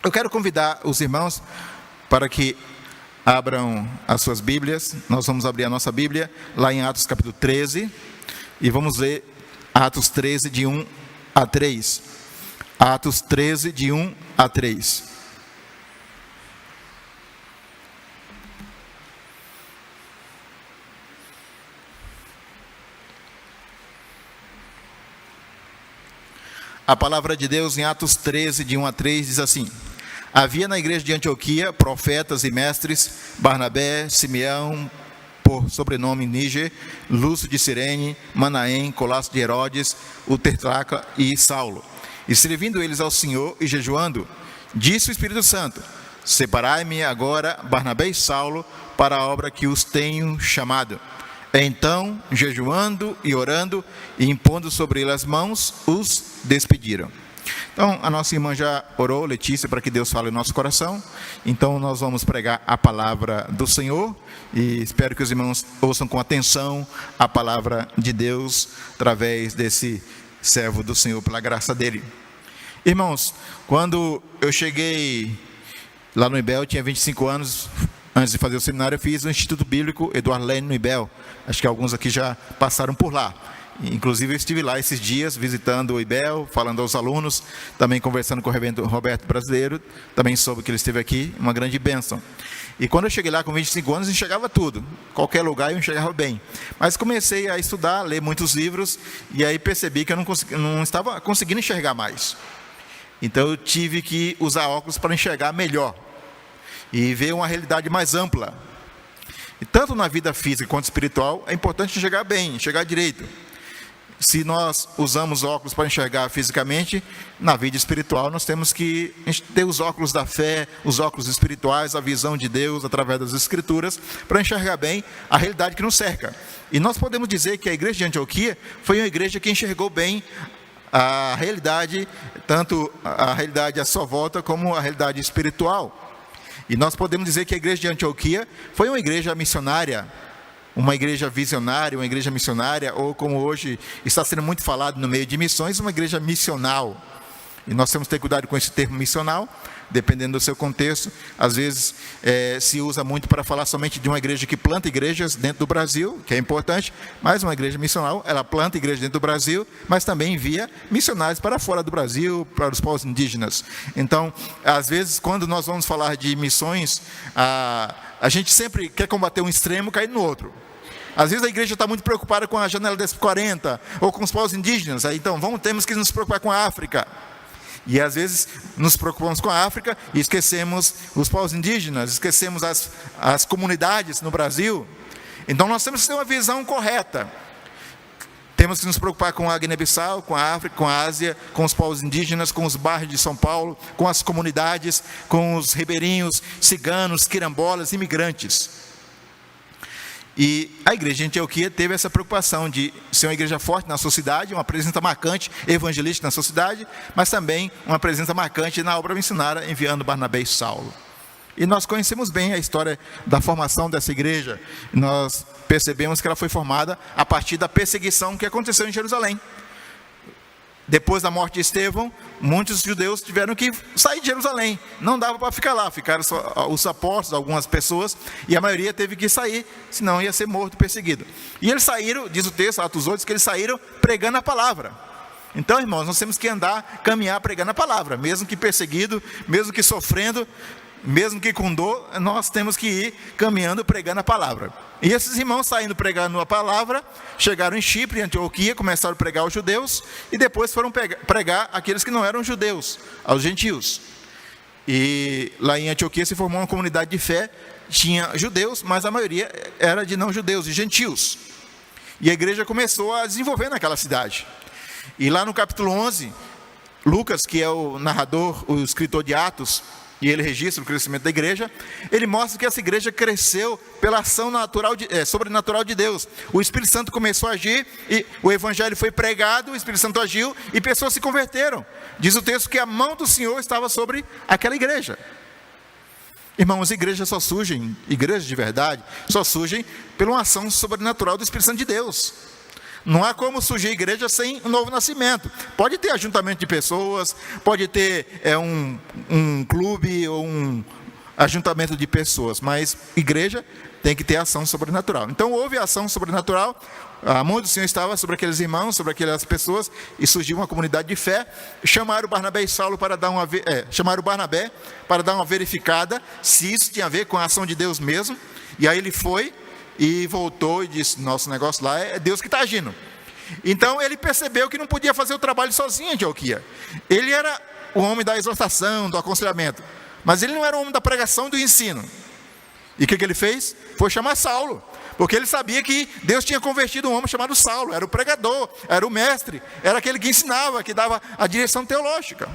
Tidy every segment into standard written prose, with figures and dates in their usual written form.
Eu quero convidar os irmãos para que abram as suas Bíblias. Nós vamos abrir a nossa Bíblia lá em Atos capítulo 13 e vamos ler Atos 13 de 1 a 3. Atos 13 de 1 a 3. A palavra de Deus em Atos 13 de 1 a 3 diz assim: havia na igreja de Antioquia profetas e mestres, Barnabé, Simeão, por sobrenome Níger, Lúcio de Cirene, Manaém, Colasso de Herodes, o tetrarca e Saulo. E servindo eles ao Senhor e jejuando, disse o Espírito Santo: separai-me agora Barnabé e Saulo para a obra que os tenho chamado. Então, jejuando e orando e impondo sobre eles as mãos, os despediram. Então, a nossa irmã já orou, Letícia, para que Deus fale no nosso coração. Então, nós vamos pregar a palavra do Senhor e espero que os irmãos ouçam com atenção a palavra de Deus através desse servo do Senhor, pela graça dele. Irmãos, quando eu cheguei lá no IBEL, eu tinha 25 anos. Antes de fazer o seminário, eu fiz o Instituto Bíblico Eduardo Lene no IBEL. Acho que alguns aqui já passaram por lá. Inclusive, eu estive lá esses dias, visitando o IBEL, falando aos alunos, também conversando com o reverendo Roberto Brasileiro, também soube que ele esteve aqui, uma grande bênção. E quando eu cheguei lá com 25 anos, eu enxergava tudo. Qualquer lugar eu enxergava bem. Mas comecei a estudar, a ler muitos livros, e aí percebi que eu não estava conseguindo enxergar mais. Então, eu tive que usar óculos para enxergar melhor e ver uma realidade mais ampla. E tanto na vida física quanto espiritual, é importante enxergar bem, enxergar direito. Se nós usamos óculos para enxergar fisicamente, na vida espiritual nós temos que ter os óculos da fé, os óculos espirituais, a visão de Deus através das Escrituras, para enxergar bem a realidade que nos cerca. E nós podemos dizer que a igreja de Antioquia foi uma igreja que enxergou bem a realidade, tanto a realidade à sua volta, como a realidade espiritual. E nós podemos dizer que a igreja de Antioquia foi uma igreja missionária, uma igreja visionária, uma igreja missionária, ou como hoje está sendo muito falado no meio de missões, uma igreja missional. E nós temos que ter cuidado com esse termo missional, dependendo do seu contexto. Às vezes se usa muito para falar somente de uma igreja que planta igrejas dentro do Brasil, que é importante, mas uma igreja missional, ela planta igrejas dentro do Brasil, mas também envia missionários para fora do Brasil, para os povos indígenas. Então, às vezes, quando nós vamos falar de missões, a gente sempre quer combater um extremo caindo no outro. Às vezes a igreja está muito preocupada com a janela das 40, ou com os povos indígenas, então temos que nos preocupar com a África. E às vezes nos preocupamos com a África e esquecemos os povos indígenas, esquecemos as comunidades no Brasil. Então nós temos que ter uma visão correta. Temos que nos preocupar com a Guiné-Bissau, com a África, com a Ásia, com os povos indígenas, com os bairros de São Paulo, com as comunidades, com os ribeirinhos, ciganos, quilombolas, imigrantes. E a igreja de Antioquia teve essa preocupação de ser uma igreja forte na sua cidade, uma presença marcante evangelística na sua cidade, mas também uma presença marcante na obra missionária, enviando Barnabé e Saulo. E nós conhecemos bem a história da formação dessa igreja. Nós percebemos que ela foi formada a partir da perseguição que aconteceu em Jerusalém. Depois da morte de Estevão, muitos judeus tiveram que sair de Jerusalém. Não dava para ficar lá, ficaram só os apóstolos, algumas pessoas, e a maioria teve que sair, senão ia ser morto, perseguido. E eles saíram, diz o texto, Atos 8, que eles saíram pregando a palavra. Então, irmãos, nós temos que caminhar pregando a palavra, mesmo que perseguido, mesmo que sofrendo, mesmo que com dor, nós temos que ir caminhando pregando a palavra. E esses irmãos saindo pregando a palavra, chegaram em Chipre, em Antioquia, começaram a pregar aos judeus, e depois foram pregar aqueles que não eram judeus, aos gentios. E lá em Antioquia se formou uma comunidade de fé, tinha judeus, mas a maioria era de não judeus, de gentios. E a igreja começou a desenvolver naquela cidade. E lá no capítulo 11, Lucas, que é o narrador, o escritor de Atos, e ele registra o crescimento da igreja, ele mostra que essa igreja cresceu pela ação sobrenatural de Deus. O Espírito Santo começou a agir, e o evangelho foi pregado, o Espírito Santo agiu, e pessoas se converteram. Diz o texto que a mão do Senhor estava sobre aquela igreja. Irmãos, igrejas de verdade, só surgem pela uma ação sobrenatural do Espírito Santo de Deus. Não há como surgir igreja sem um novo nascimento. Pode ter ajuntamento de pessoas, pode ter um clube ou um ajuntamento de pessoas, mas igreja tem que ter ação sobrenatural. Então houve ação sobrenatural, a mão do Senhor estava sobre aqueles irmãos, sobre aquelas pessoas, e surgiu uma comunidade de fé. Chamaram Barnabé e Saulo para dar chamaram Barnabé para dar uma verificada se isso tinha a ver com a ação de Deus mesmo. E aí ele foi e voltou e disse: nosso negócio lá é Deus que está agindo. Então ele percebeu que não podia fazer o trabalho sozinho em Antioquia. Ele era o homem da exortação, do aconselhamento, mas ele não era o homem da pregação e do ensino. E o que ele fez? Foi chamar Saulo, porque ele sabia que Deus tinha convertido um homem chamado Saulo. Era o pregador, era o mestre, era aquele que ensinava, que dava a direção teológica.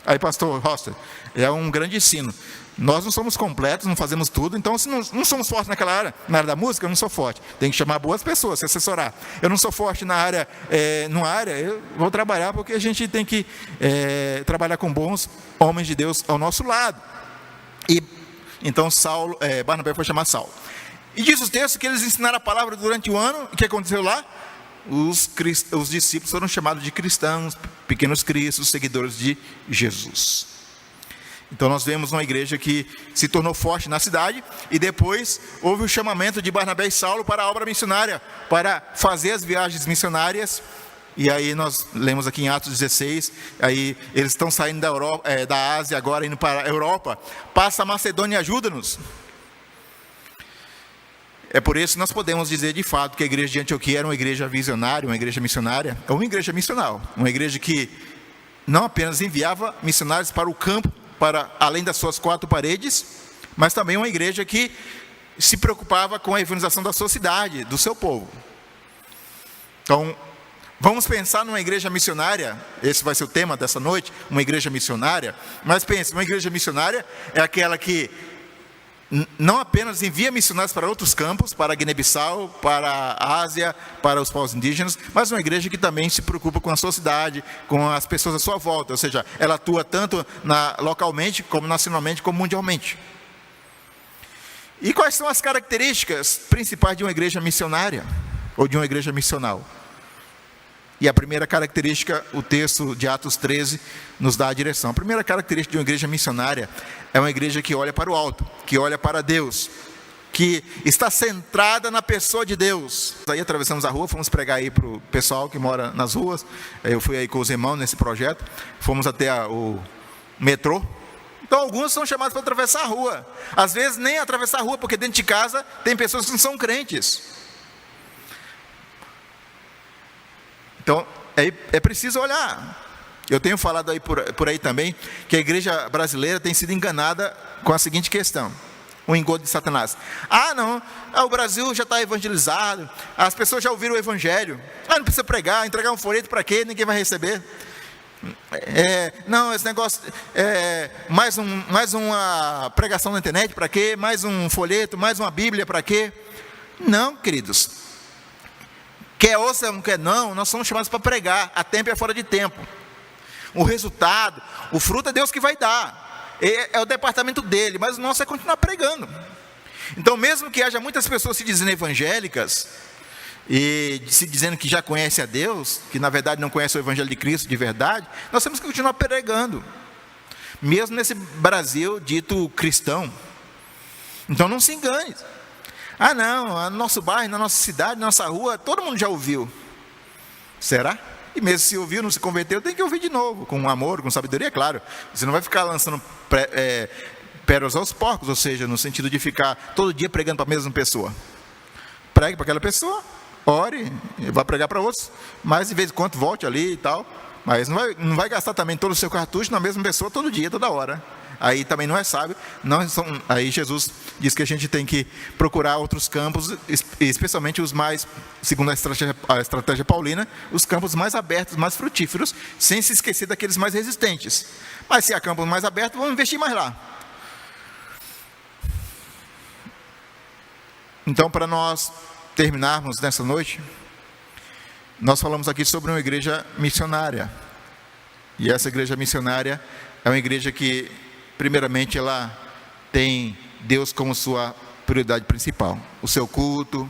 Aí, pastor Roster, é um grande ensino. Nós não somos completos, não fazemos tudo, então se não somos fortes naquela área, na área da música, eu não sou forte. Tem que chamar boas pessoas, se assessorar. Eu não sou forte na área, eu vou trabalhar, porque a gente tem que trabalhar com bons homens de Deus ao nosso lado. E então Barnabé foi chamar Saulo. E diz os textos que eles ensinaram a palavra durante o ano. O que aconteceu lá? Os discípulos foram chamados de cristãos, pequenos cristos, seguidores de Jesus. Então nós vemos uma igreja que se tornou forte na cidade, e depois houve o chamamento de Barnabé e Saulo para a obra missionária, para fazer as viagens missionárias. E aí nós lemos aqui em Atos 16, aí eles estão saindo da Ásia agora, indo para a Europa. Passa a Macedônia e ajuda-nos. É por isso que nós podemos dizer de fato que a igreja de Antioquia era uma igreja visionária, uma igreja missionária, ou uma igreja missional. Uma igreja que não apenas enviava missionários para o campo, para além das suas quatro paredes, mas também uma igreja que se preocupava com a evangelização da sua cidade, do seu povo. Então, vamos pensar numa igreja missionária. Esse vai ser o tema dessa noite, uma igreja missionária. Mas pense, uma igreja missionária é aquela que não apenas envia missionários para outros campos, para a Guiné-Bissau, para a Ásia, para os povos indígenas, mas uma igreja que também se preocupa com a sua cidade, com as pessoas à sua volta. Ou seja, ela atua tanto localmente, como nacionalmente, como mundialmente. E quais são as características principais de uma igreja missionária, ou de uma igreja missional? E a primeira característica, o texto de Atos 13 nos dá a direção. A primeira característica de uma igreja missionária é uma igreja que olha para o alto, que olha para Deus, que está centrada na pessoa de Deus. Aí atravessamos a rua, fomos pregar aí para o pessoal que mora nas ruas. Eu fui aí com os irmãos nesse projeto, fomos até o metrô. Então alguns são chamados para atravessar a rua. Às vezes nem atravessar a rua, porque dentro de casa tem pessoas que não são crentes. Então, é preciso olhar. Eu tenho falado aí por aí também, que a igreja brasileira tem sido enganada com a seguinte questão: o engodo de Satanás. O Brasil já está evangelizado, as pessoas já ouviram o evangelho, não precisa pregar, entregar um folheto para quê? Ninguém vai receber. Esse negócio, mais uma pregação na internet para quê? Mais um folheto, mais uma Bíblia para quê? Não, queridos. Quer ouça, não quer não, nós somos chamados para pregar, a tempo e a fora de tempo. O resultado, o fruto é Deus que vai dar, é o departamento dele, mas o nosso é continuar pregando. Então mesmo que haja muitas pessoas se dizendo evangélicas, e se dizendo que já conhecem a Deus, que na verdade não conhecem o evangelho de Cristo de verdade, nós temos que continuar pregando, mesmo nesse Brasil dito cristão. Então não se engane. No nosso bairro, na nossa cidade, na nossa rua, todo mundo já ouviu. Será? E mesmo se ouviu, não se converteu, tem que ouvir de novo, com amor, com sabedoria, é claro. Você não vai ficar lançando pérolas aos porcos, ou seja, no sentido de ficar todo dia pregando para a mesma pessoa. Pregue para aquela pessoa, ore, vai pregar para outros, mas de vez em quando volte ali e tal. Mas não vai gastar também todo o seu cartucho na mesma pessoa todo dia, toda hora. Aí também não é sábio. Aí Jesus diz que a gente tem que procurar outros campos, especialmente os mais, segundo a estratégia paulina, os campos mais abertos, mais frutíferos, sem se esquecer daqueles mais resistentes. Mas se há campos mais abertos, vamos investir mais lá. Então, para nós terminarmos nessa noite, nós falamos aqui sobre uma igreja missionária. E essa igreja missionária é uma igreja que, primeiramente, ela tem Deus como sua prioridade principal. O seu culto,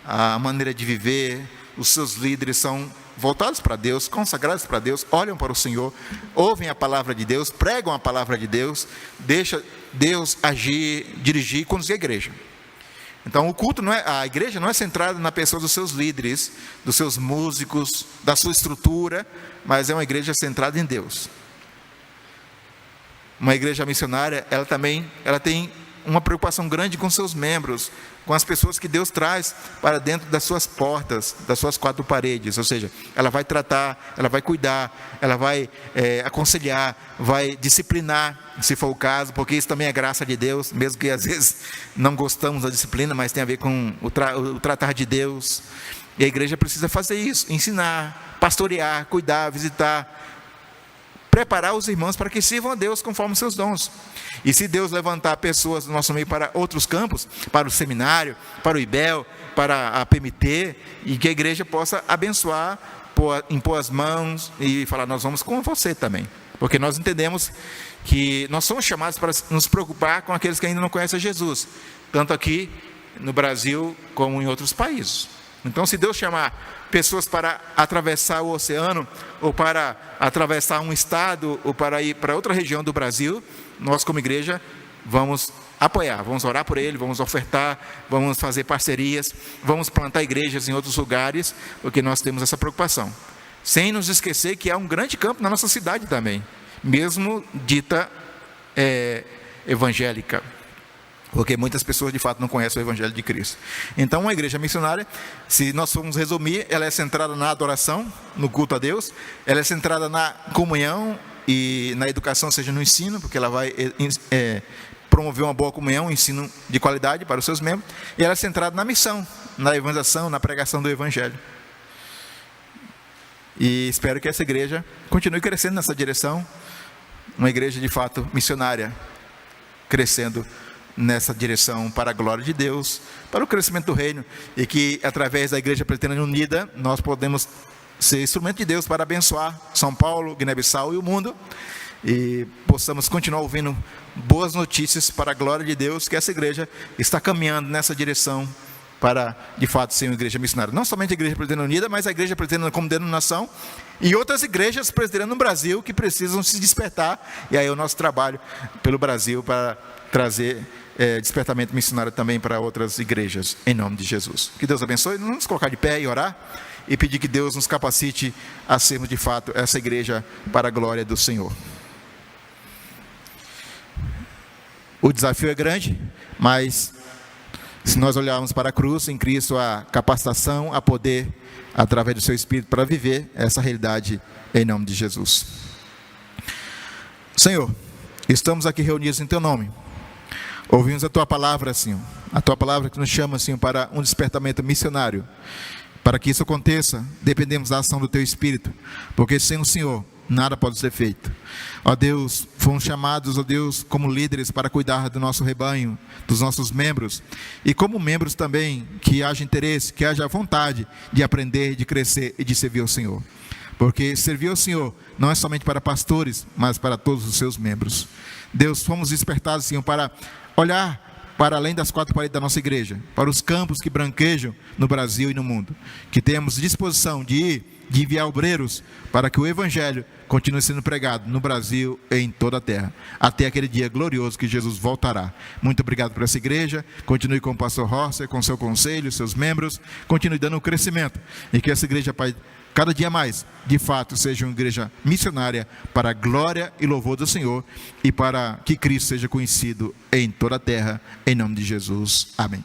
a maneira de viver, os seus líderes são voltados para Deus, consagrados para Deus, olham para o Senhor, ouvem a palavra de Deus, pregam a palavra de Deus, deixa Deus agir, dirigir e conduzir a igreja. Então a igreja não é centrada na pessoa dos seus líderes, dos seus músicos, da sua estrutura, mas é uma igreja centrada em Deus. Uma igreja missionária, ela tem uma preocupação grande com seus membros, com as pessoas que Deus traz para dentro das suas portas, das suas quatro paredes. Ou seja, ela vai tratar, ela vai cuidar, ela vai aconselhar, vai disciplinar, se for o caso, porque isso também é graça de Deus, mesmo que às vezes não gostamos da disciplina, mas tem a ver com o tratar de Deus. E a igreja precisa fazer isso, ensinar, pastorear, cuidar, visitar, preparar os irmãos para que sirvam a Deus conforme os seus dons. E se Deus levantar pessoas do nosso meio para outros campos, para o seminário, para o IBEL, para a PMT, e que a igreja possa abençoar, impor as mãos e falar, nós vamos com você também. Porque nós entendemos que nós somos chamados para nos preocupar com aqueles que ainda não conhecem Jesus, tanto aqui no Brasil como em outros países. Então, se Deus chamar pessoas para atravessar o oceano, ou para atravessar um estado, ou para ir para outra região do Brasil, nós como igreja vamos apoiar, vamos orar por ele, vamos ofertar, vamos fazer parcerias, vamos plantar igrejas em outros lugares, porque nós temos essa preocupação. Sem nos esquecer que há um grande campo na nossa cidade também, mesmo dita evangélica, porque muitas pessoas de fato não conhecem o Evangelho de Cristo. Então, uma igreja missionária, se nós formos resumir, ela é centrada na adoração, no culto a Deus, ela é centrada na comunhão e na educação, ou seja, no ensino, porque ela vai promover uma boa comunhão, um ensino de qualidade para os seus membros, e ela é centrada na missão, na evangelização, na pregação do Evangelho. E espero que essa igreja continue crescendo nessa direção, uma igreja de fato missionária, crescendo nessa direção para a glória de Deus, para o crescimento do reino, e que através da Igreja Presbiteriana Unida nós podemos ser instrumento de Deus para abençoar São Paulo, Guiné-Bissau e o mundo, e possamos continuar ouvindo boas notícias para a glória de Deus, que essa igreja está caminhando nessa direção para de fato ser uma igreja missionária. Não somente a Igreja Presbiteriana Unida, mas a Igreja Presbiteriana como denominação e outras igrejas presbiterianas no Brasil que precisam se despertar, e aí é o nosso trabalho pelo Brasil para trazer despertamento missionário também para outras igrejas, em nome de Jesus. Que Deus abençoe. Vamos nos colocar de pé e orar, e pedir que Deus nos capacite a sermos de fato essa igreja para a glória do Senhor. O desafio é grande, mas se nós olharmos para a cruz, em Cristo há capacitação, há poder, através do seu Espírito, para viver essa realidade, em nome de Jesus. Senhor, estamos aqui reunidos em Teu nome. Ouvimos a Tua palavra, Senhor, a Tua palavra que nos chama, Senhor, para um despertamento missionário. Para que isso aconteça, dependemos da ação do Teu Espírito, porque sem o Senhor, nada pode ser feito. Ó Deus, fomos chamados, ó Deus, como líderes para cuidar do nosso rebanho, dos nossos membros, e como membros também, que haja interesse, que haja vontade de aprender, de crescer e de servir ao Senhor. Porque servir ao Senhor não é somente para pastores, mas para todos os seus membros. Deus, fomos despertados, Senhor, para olhar para além das quatro paredes da nossa igreja, para os campos que branquejam no Brasil e no mundo, que tenhamos disposição de ir, de enviar obreiros, para que o Evangelho continue sendo pregado no Brasil e em toda a terra, até aquele dia glorioso que Jesus voltará. Muito obrigado por essa igreja, continue com o pastor Horser, com seu conselho, seus membros, continue dando um crescimento, e que essa igreja, Pai, cada dia mais, de fato, seja uma igreja missionária para a glória e louvor do Senhor, e para que Cristo seja conhecido em toda a terra, em nome de Jesus. Amém.